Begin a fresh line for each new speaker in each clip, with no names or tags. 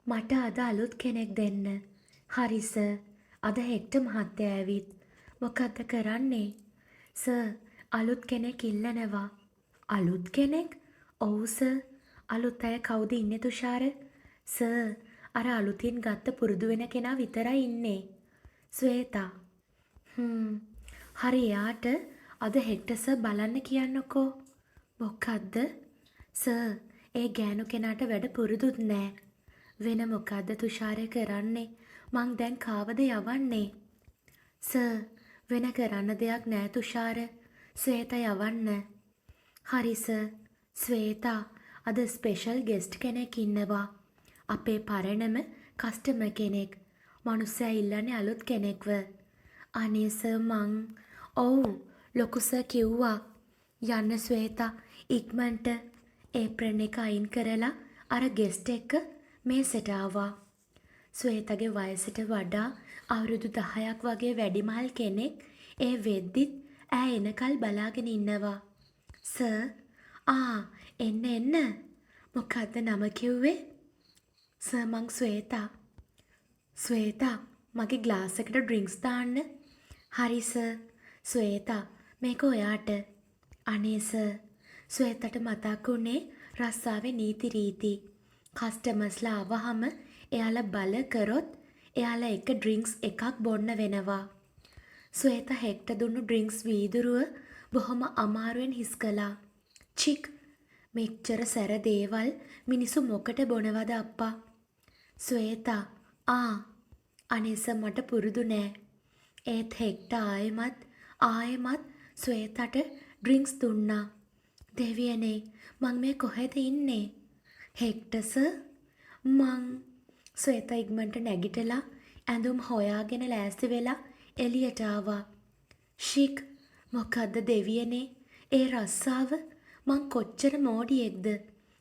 මට අද අලුත් කෙනෙක් දෙන්න. හරි සර්. අද හෙක්ටර් මහත්තයා ඇවිත්. මොකද්ද කරන්නේ? සර්, අලුත් කෙනෙක් ඉල්ලනවා. අලුත් කෙනෙක්? ඔව් සර්. අලුත් අය කවුද ඉන්නේ තුෂාර? සර්, අර අලුතින් ගත්ත පුරුදු වෙන කෙනා විතරයි ඉන්නේ. ස්වේතා. හරි එයාට අද හෙක්ටර් සර් බලන්න කියන්නකෝ. මොකද්ද? සර්, ඒ ගෑනු කෙනාට වැඩ පුරුදුත් නෑ. වෙන මොකද්ද තුෂාරය කරන්නේ? මං දැන් කාවද යවන්නේ? සර්, වෙන කරන්න දෙයක් නෑ තුෂාර. ස්වේතා යවන්න. හරි සර්. ස්වේතා, අද ස්පෙෂල් ගෙස්ට් කෙනෙක් ඉන්නවා. අපේ පරණම කස්ටමර් කෙනෙක්. මනුස්සයා ඉල්ලන්නේ අලුත් කෙනෙක්ව. අනේ සර් ඔව් ලොකු සර් කිව්වා. යන්න ස්වේතා ඉක්මනට ඒප්‍රන් එක අයින් කරලා අර ගෙස්ට් එක මේසෙට ආවා. ස්වේතගේ වයසට වඩා අවුරුදු 10ක් වගේ වැඩිමහල් කෙනෙක් ඒ වෙද්දිත් ඈ එනකල් බලාගෙන ඉන්නවා. සර්, එන්න. මොකද්ද නම කිව්වේ? සර් මං ස්වේතා. ස්වේතා, මගේ ග්ලාස් එකට ඩ්‍රින්ක්ස් දාන්න. හරි සර්. ස්වේතා, මේක ඔයාට. අනේ සර්. ස්වේතට මතක් වුණේ රස්සාවේ නීති රීති. කස්ටමර්ස්ලා ආවහම එයාලා බල කරොත් එයාලා එක ඩ්‍රින්ක්ස් එකක් බොන්න වෙනවා. ස්වේතා හෙක්ට දුන්නු ඩ්‍රින්ක්ස් වීදුරුව බොහොම අමාරුවෙන් හිස් කළා. චික්, මෙච්චර සැර දේවල් මිනිස්සු මොකට බොනවද අප්පා? ස්වේතා, අනේ සර් මට පුරුදු නෑ. ඒත් හෙක්ට ආයෙමත් ස්වේතට ඩ්‍රින්ක්ස් දුන්නා. දෙවියනේ, මං මේ කොහෙද ඉන්නේ? හෙක්ට සර්, ස්වේතා ඉක්මනට නැගිටලා ඇඳුම් හොයාගෙන ලෑස්ති වෙලා එළියට ආවා. ෂික්, මොකද්ද දෙවියනේ, ඒ රස්සාව? මං කොච්චර මෝඩියෙක්ද?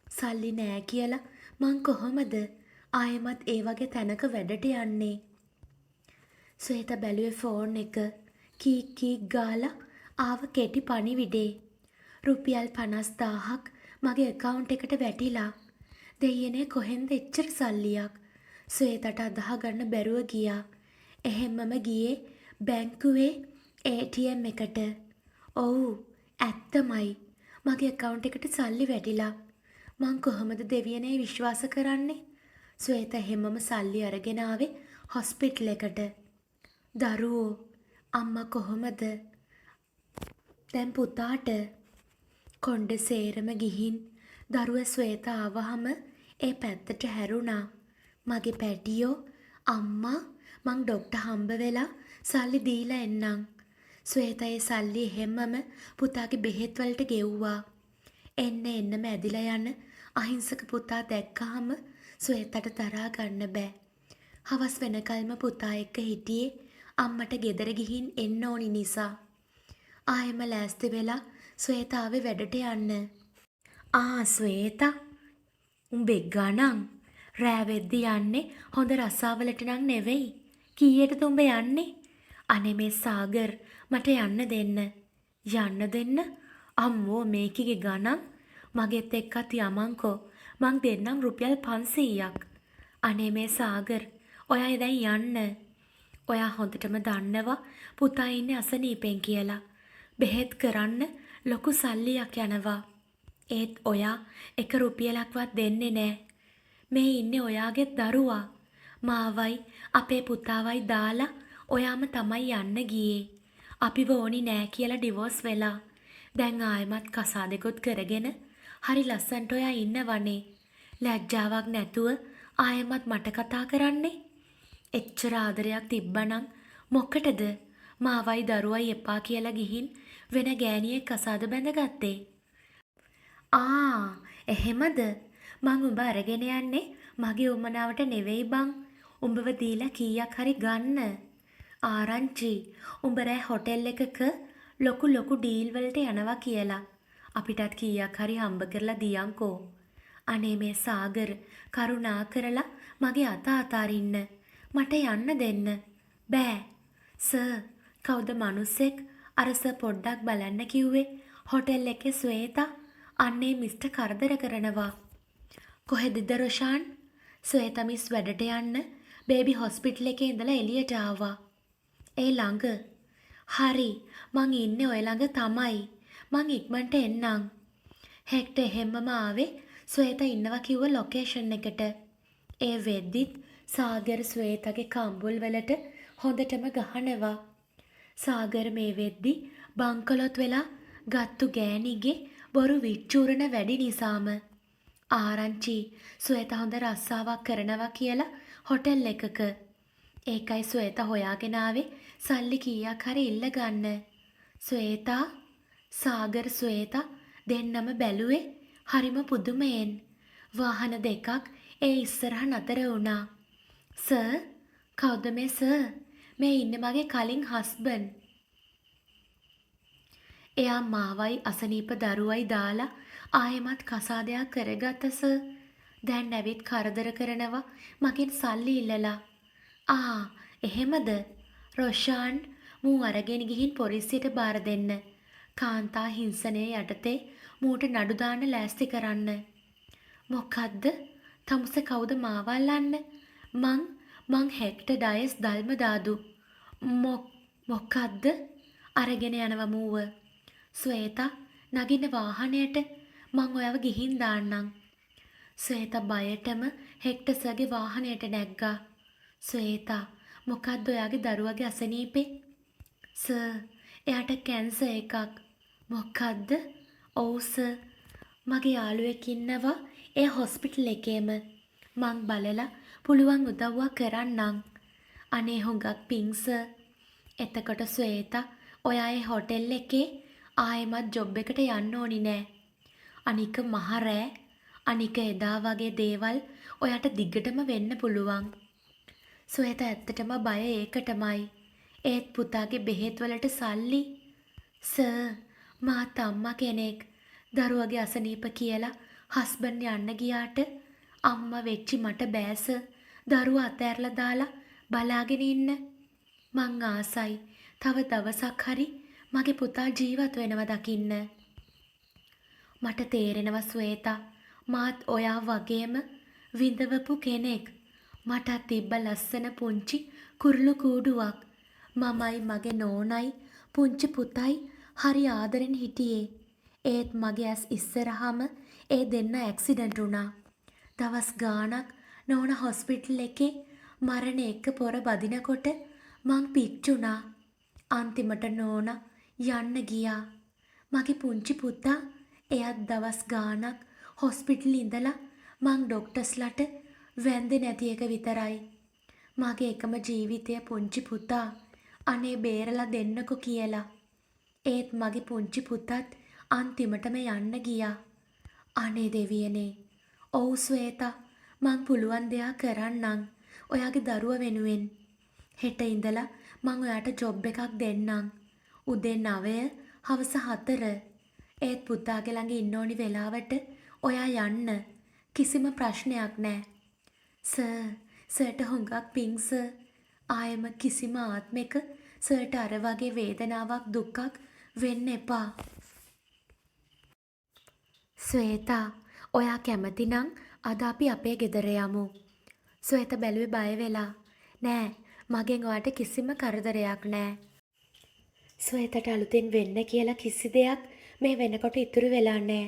සල්ලි නෑ කියලා මං කොහොමද ආයෙමත් ඒ වගේ තැනක වැඩට යන්නේ? ස්වේතා බැලුවේ ෆෝන් එක. කී ගාලා ආව කෙටි පණිවිඩේ. රුපියල් 50,000ක් මගේ account එකට වැටිලා. දෙයියනේ කොහෙන්ද එච්චර සල්ලියක්? ස්වේතට අදහ ගන්න බැරුව ගියා. එහෙම්මම ගියේ බැංකුවේ ATM එකට. ඔව්, ඇත්තමයි. මගේ account එකට සල්ලි වැටිලා. මං කොහොමද දෙවියනේ විශ්වාස කරන්නේ? ස්වේත එහෙම්මම සල්ලි අරගෙන ආවේ හොස්පිටල් එකට. දරුවෝ, අම්මා කොහොමද? දැන් පුතාට කොණ්ඩේ සේරම ගිහින් දරුවා ස්වේතා ආවහම ඒ පැත්තට හැරුණා. මගේ පැටියෝ, අම්මා, මං ඩොක්ටර් හම්බ වෙලා සල්ලි දීලා එන්නම්. ස්වේතා ඒ සල්ලි එහෙම්මම පුතාගේ බෙහෙත් වලට ගෙව්වා. එන්නම ඇදිලා යන අහිංසක පුතා දැක්කහම ස්වේතට දරා ගන්න බෑ. හවස් වෙනකල්ම පුතා එක්ක හිටියේ අම්මට ගෙදර ගිහින් එන්න ඕනි නිසා. ආයෙම ලෑස්ති වෙලා ස්වේතා ආවේ වැඩට යන්න. ස්වේතා, උඹේ ගණන් රෑ වෙද්දි යන්නේ හොඳ රස්සාවලට නම් නෙවෙයි. කීයටද උඹ යන්නේ? අනේ මේ සාගර්, මට යන්න දෙන්න. යන්න දෙන්න? අම්මෝ මේකිගේ ගණන්. මගෙත් එක්කත් යමන්කෝ. මං දෙන්නම් රුපියල් 500ක්. අනේ මේ සාගර්, ඔයා දැන් යන්න. ඔයා හොඳටම දන්නවා පුතා ඉන්නේ අසනීපෙන් කියලා. බෙහෙත් කරන්න ලොකු සල්ලියක් යනවා. ඒත් ඔයා එක රුපියලක්වත් දෙන්නේ නෑ. මේ ඉන්නේ ඔයාගේ දරුවා. මාවයි අපේ පුතාවයි දාලා ඔයාම තමයි යන්න ගියේ. අපිව ඕනි නෑ කියලා ඩිවෝස් වෙලා. දැන් ආයෙමත් කසාදෙකුත් කරගෙන හරි ලස්සන්ට ඔයා ඉන්නවනේ. ලැජ්ජාවක් නැතුව ආයෙමත් මට කතා කරන්නේ. එච්චර ආදරයක් තිබ්බනම් මොකටද මාවයි දරුවයි එපා කියලා ගිහින් වෙන ගෑණියෙක් කසාද බැඳගත්තේ? එහෙමද? මං උඹ අරගෙන යන්නේ මගේ උමනාවට නෙවෙයි බං. උඹව දීලා කීයක් හරි ගන්න. ආරංචි, උඹ රෑ හොටෙල් එකක ලොකු ඩීල් වලට යනවා කියලා. අපිටත් කීයක් හරි හම්බ කරලා දියන්කෝ. අනේ මේ සාගර්, කරුණා කරලා මගේ අත අතාරින්න. මට යන්න දෙන්න. බෑ. සර්, කවුද මනුස්සෙක් අර සර් පොඩ්ඩක් බලන්න කිව්වේ හොටෙල් එකේ ස්වේතා? අන්නේ මිස්ටර් කරදර කරනවා. කොහෙද රොෂාන්? ස්වේතා මිස් වැඩට යන්න බේබි හොස්පිටල් එකේ ඉඳලා එළියට ආවා. ඒ ළඟ. හරි මං ඉන්නේ ඔය ළඟ තමයි. මං ඉක්මනට එන්නම්. හෙක්ට එහෙම්මම ආවේ ස්වේතා ඉන්නවා කිව්ව ලොකේෂන් එකට. ඒ වෙද්දිත් සාගර් ස්වේතාගේ කම්බුල් වලට හොඳටම ගහනවා. සාගර් මේ වෙද්දි බංකොලොත් වෙලා ගත්තු ගෑණිගේ බොරු විච්චූරණ වැඩි නිසාම ආරංචි ස්වේතා හොඳ රස්සාවක් කරනවා කියලා හොටෙල් එකක. ඒකයි ස්වේතා හොයාගෙන ආවේ සල්ලි කීයක් හරි ඉල්ල ගන්න. ස්වේතා සාගර් ස්වේතා දෙන්නම බැලුවේ හරිම පුදුමයෙන්. වාහන දෙකක් ඒ ඉස්සරහ නතර වුණා. සර් කවුද මේ සර්? මේ ඉන්නේ මගේ කලින් හස්බන්ඩ්. එයා මාවයි අසනීප දරුවයි දාලා ආයෙමත් කසාදයක් කරගත්ත සර්. දැන් ඇවිත් කරදර කරනවා මගෙන් සල්ලි ඉල්ලලා. එහෙමද? රොෂාන් මූ අරගෙන ගිහින් පොලිසියට බාර දෙන්න. කාන්තා හිංසනය යටතේ මූට නඩු දාන්න ලෑස්ති කරන්න. මොකද්ද? තමුස කවුද මාව අල්ලන්න? මං හෙක්ට ඩයස් දල්මදාදු. මොකද්ද? අරගෙන යනවා මූව. ස්වේතා නගින්න වාහනයට මං ඔයව ගිහින් දාන්නම්. ස්වේතා බයටම හෙක්ටර් සර්ගේ වාහනයට නැග්ගා. ස්වේතා මොකද්ද ඔයාගේ දරුවගේ අසනීපේ? සර් එයාට කැන්සර් එකක්. මොකද්ද? ඔව් සර්. මගේ යාළුවෙක් ඉන්නවා ඒ හොස්පිටල් එකේම. මං බලලා පුළුවන් උදව්වක් කරන්නම්. අනේ හුඟක් පිං සර්. එතකොට ස්වේතා ඔයා ඒ හොටෙල් එකේ ආයෙමත් ජොබ් එකට යන්න ඕනි නෑ. අනික මහ රෑ අනික එදා වගේ දේවල් ඔයාට දිගටම වෙන්න පුළුවන්. ස්වේතා ඇත්තටම බය ඒකටමයි. ඒත් පුතාගේ බෙහෙත් වලට සල්ලි. සර් මාත් අම්මා කෙනෙක්. දරුවගේ අසනීප කියලා හස්බන්ඩ් යන්න ගියාට අම්මා වෙච්චි මට බෑ සර්. දරුවා අතෑරලා දාලා බලාගෙන ඉන්න. මං ආසයි තව දවසක් හරි මගේ පුතා ජීවත් වෙනවා දකින්න. මට තේරෙනවා ස්වේතා මාත් ඔයා වගේම විඳවපු කෙනෙක්. මටත් තිබ්බ ලස්සන පුංචි කුරුළු කූඩුවක්. මමයි මගේ නෝනයි පුංචි පුතයි හරි ආදරෙන් හිටියේ. ඒත් මගේ ඇස් ඉස්සරහම ඒ දෙන්න ඇක්සිඩන්ට් වුණා. දවස් ගාණක් නෝනා හොස්පිටල් එකේ මරණ එක්ක පොර බදිනකොට මං පිච්චුණා. අන්තිමට නෝනා යන්න ගියා. මගේ පුංචි පුතා එයත් දවස් ගාණක් හොස්පිටල් ඉඳලා මං ඩොක්ටර්ස්ලට වැන්දේ නැති එක විතරයි. මගේ එකම ජීවිතය පුංචි පුතා අනේ බේරලා දෙන්නකෝ කියලා. ඒත් මගේ පුංචි පුතත් අන්තිමටම යන්න ගියා. අනේ දෙවියනේ. ඔව් ස්වේතා මං පුළුවන් දෙයක් කරන්නම් ඔයාගේ දරුව වෙනුවෙන්. හෙට ඉඳලා මං ඔයාට ජොබ් එකක් දෙන්නම්. උදේ 9 හවස 4. ඒත් පුතාගේ ළඟ ඉන්න ඕනි වෙලාවට ඔයා යන්න. කිසිම ප්‍රශ්නයක් නෑ. සර්ට හුඟක් පිං සර්. ආයෙම කිසිම ආත්මෙක සර්ට අර වගේ වේදනාවක් දුක්ඛක් වෙන්න එපා. ස්වේතා ඔයා කැමති නම් අද අපි අපේ ගෙදර යමු. ස්වේතා බැලුවේ බය වෙලා. නෑ මගෙන් ඔයාට කිසිම කරදරයක් නෑ. ස්වේතට අලුතෙන් වෙන්න කියලා කිසි දෙයක් මේ වෙනකොට ඉතුරු වෙලා නෑ.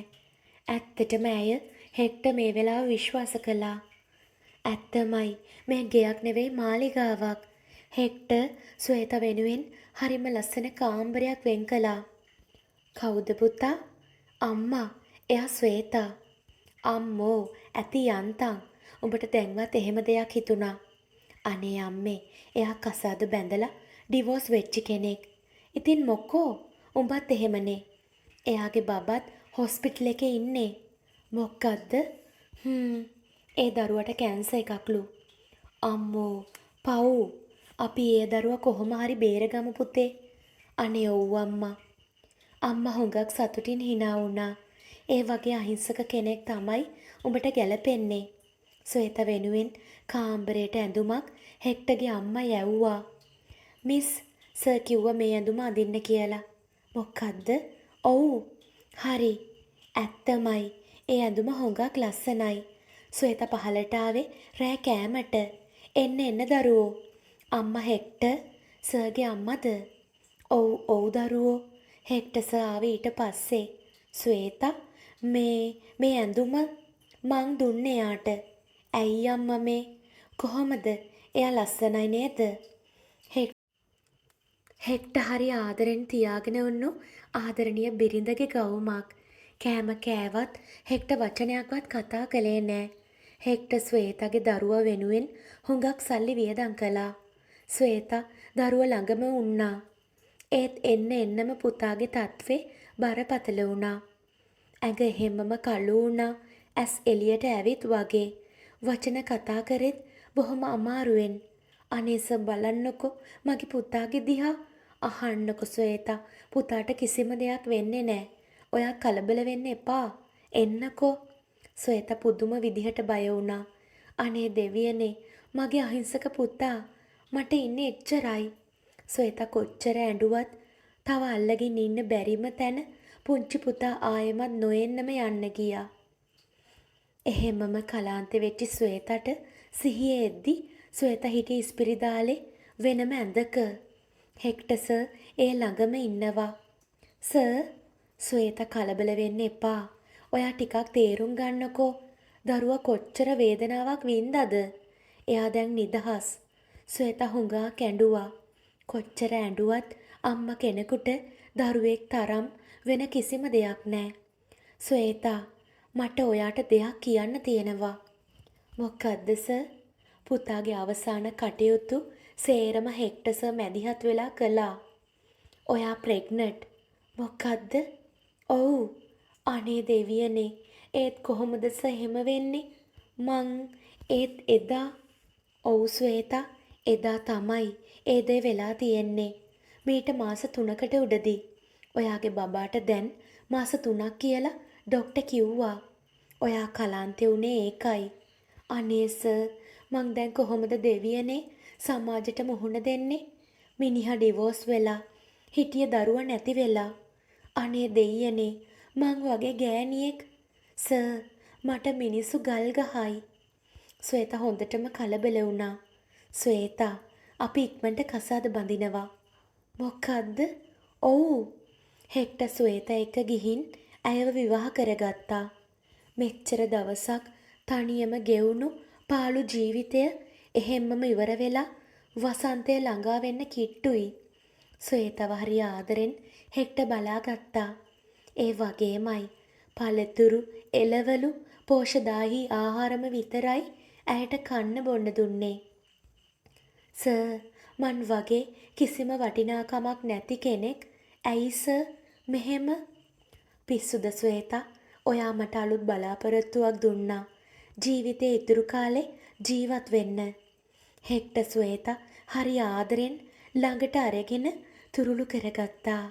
ඇත්තටම ඇය හෙක්ට මේ වෙලාව විශ්වාස කළා. ඇත්තමයි මේ ගෙයක් නෙවෙයි මාලිගාවක්. හෙක්ට ස්වේතා වෙනුවෙන් හරිම ලස්සන කාමරයක් වෙන් කළා. කවුද පුතා? අම්මා එයා ස්වේතා. අම්මෝ ඇති යන්තම් උඹට දැන්වත් එහෙම දෙයක් හිතුණා. අනේ අම්මේ එයා කසාද බැඳලා ඩිවෝස් වෙච්ච කෙනෙක්. ඉතින් මොකෝ උඹත් එහෙමනේ. එයාගේ බබත් හොස්පිටල් එකේ ඉන්නේ. මොකද්ද? ඒ දරුවට කැන්සර් එකක්ලු. අම්මෝ පව්. අපි ඒ දරුවා කොහොම හරි බේරගමු පුතේ. අනේ ඔව් අම්මා. අම්මා හුඟක් සතුටින් hina වුණා. ඒ වගේ අහිංසක කෙනෙක් තමයි උඹට ගැලපෙන්නේ. ස්වේතා වෙනුවෙන් කාමරේට ඇඳුමක් හෙක්ටගේ අම්මා යැව්වා. මිස් සර් කිව්වා මේ ඇඳුම අඳින්න කියලා. මොකද්ද? ඔව්. හරි. ඇත්තමයි. ඒ ඇඳුම හුඟක් ලස්සනයි. ස්වේතා පහලට ආවේ රෑ කෑමට. එන්න එන්න දරුවෝ. අම්මා හෙක්ටර් සර්ගේ අම්මද? ඔව් දරුවෝ. හෙක්ටර් සර් ආවේ ඊට පස්සේ. ස්වේතා මේ ඇඳුම මං දුන්නේ එයාට. ඇයි අම්මා මේ? කොහොමද? එයා ලස්සනයි නේද? හෙක්ටර් හරි ආදරෙන් තියාගෙන උන්නු ආදරණීය බිරිඳගේ ගවුමක්. කෑම කෑවත් හෙක්ටර් වචනයක්වත් කතා කළේ නෑ. හෙක්ටර් ස්වේතාගේ දරුවා වෙනුවෙන් හුඟක් සල්ලි වියදම් කළා. ස්වේතා දරුවා ළඟම වුණා. ඒත් එන්නම පුතාගේ තත්ත්වේ බරපතල වුණා. ඇඟ එහෙම්මම කළු වුණා. ඇස් එළියට ඇවිත් වගේ. වචන කතා කරෙත් බොහොම අමාරුවෙන්. අනේස බලන්නකො මගේ පුතාගේ දිහා. අහන්නකො ස්වේතා, පුතාට කිසිම දෙයක් වෙන්නේ නෑ. ඔයා කලබල වෙන්න එපා. එන්නකෝ. ස්වේතා පුදුම විදිහට බය වුණා. අනේ දෙවියනේ, මගේ අහිංසක පුතා. මට ඉන්නේ එච්චරයි. ස්වේතා කොච්චර ඇඬුවත් තව අල්ලගෙන ඉන්න බැරිම තැන පුංචි පුතා ආයෙමත් නොඑන්නම යන්න ගියා. එහෙමම කලාන්තේ වෙච්ච ස්වේතට සිහිය එද්දි ස්වේතා හිටියේ ඉස්පිරිතාලේ වෙනම ඇඳක. හෙක්ටර් සර් ඒ ළඟම ඉන්නවා. සර්, ස්වේතා කලබල වෙන්න එපා. ඔයා ටිකක් තේරුම් ගන්නකෝ. දරුවා කොච්චර වේදනාවක් වින්දද? එයා දැන් නිදහස්. ස්වේතා හුඟා කැඬුවා. කොච්චර ඇඬුවත් අම්මා කෙනෙකුට දරුවෙක් තරම් වෙන කිසිම දෙයක් නෑ. ස්වේතා, මට ඔයාට දෙයක් කියන්න තියෙනවා. මොකද්ද සර්? පුතාගේ අවසාන කටයුතු සේරම හෙක්ටර් සර් මැදිහත් වෙලා කළා. ඔයා ප්‍රෙග්නන්ට්. මොකද්ද? ඔව්. අනේ දෙවියනේ. ඒත් කොහොමද සර් එහෙම වෙන්නේ? ඒත් එදා. ඔව් ස්වේතා, එදා තමයි ඒ දේ වෙලා තියෙන්නේ. මීට මාස 3කට උඩදී. ඔයාගේ බබාට දැන් මාස 3ක් කියලා ඩොක්ටර් කිව්වා. ඔයා කලාන්තේ උනේ ඒකයි. අනේ සර්, මං දැන් කොහොමද දෙවියනේ සමාජයට මුහුණ දෙන්නේ? මිනිහා ඩිවෝස් වෙලා, හිටිය දරුවා නැති වෙලා. අනේ දෙයියනේ, මං වගේ ගෑණියෙක්. සර්, මට මිනිස්සු ගල් ගහයි. ස්වේතා හොඳටම කලබල වුණා. ස්වේතා, අපි ඉක්මනට කසාද බඳිනවා. මොකද්ද? ඔව්. හෙක්ටර් ස්වේතා එක්ක ගිහින් ඇයව විවාහ කරගත්තා. මෙච්චර දවසක් තනියම ගෙවුණු පාළු ජීවිතය එහෙම්මම ඉවර වෙලා වසන්තය ළඟා වෙන්න කිට්ටුයි. ස්වේතව හරි ආදරෙන් හෙක්ටර් බලාගත්තා. ඒ වගේමයි පළතුරු, එළවලු, පෝෂදායී ආහාරම විතරයි ඇයට කන්න බොන්න දුන්නේ. සර්, මන් වගේ කිසිම වටිනාකමක් නැති කෙනෙක් ඇයි සර් මෙහෙම? පිස්සුද ස්වේතා? ඔයා මට අලුත් බලාපොරොත්තුවක් දුන්නා. ජීවිතේ ඉතුරු කාලේ ජීවත් වෙන්න. හෙක්ටර් ස්වේතා හරි ආදරෙන් ළඟට අරගෙන තුරුළු කරගත්තා.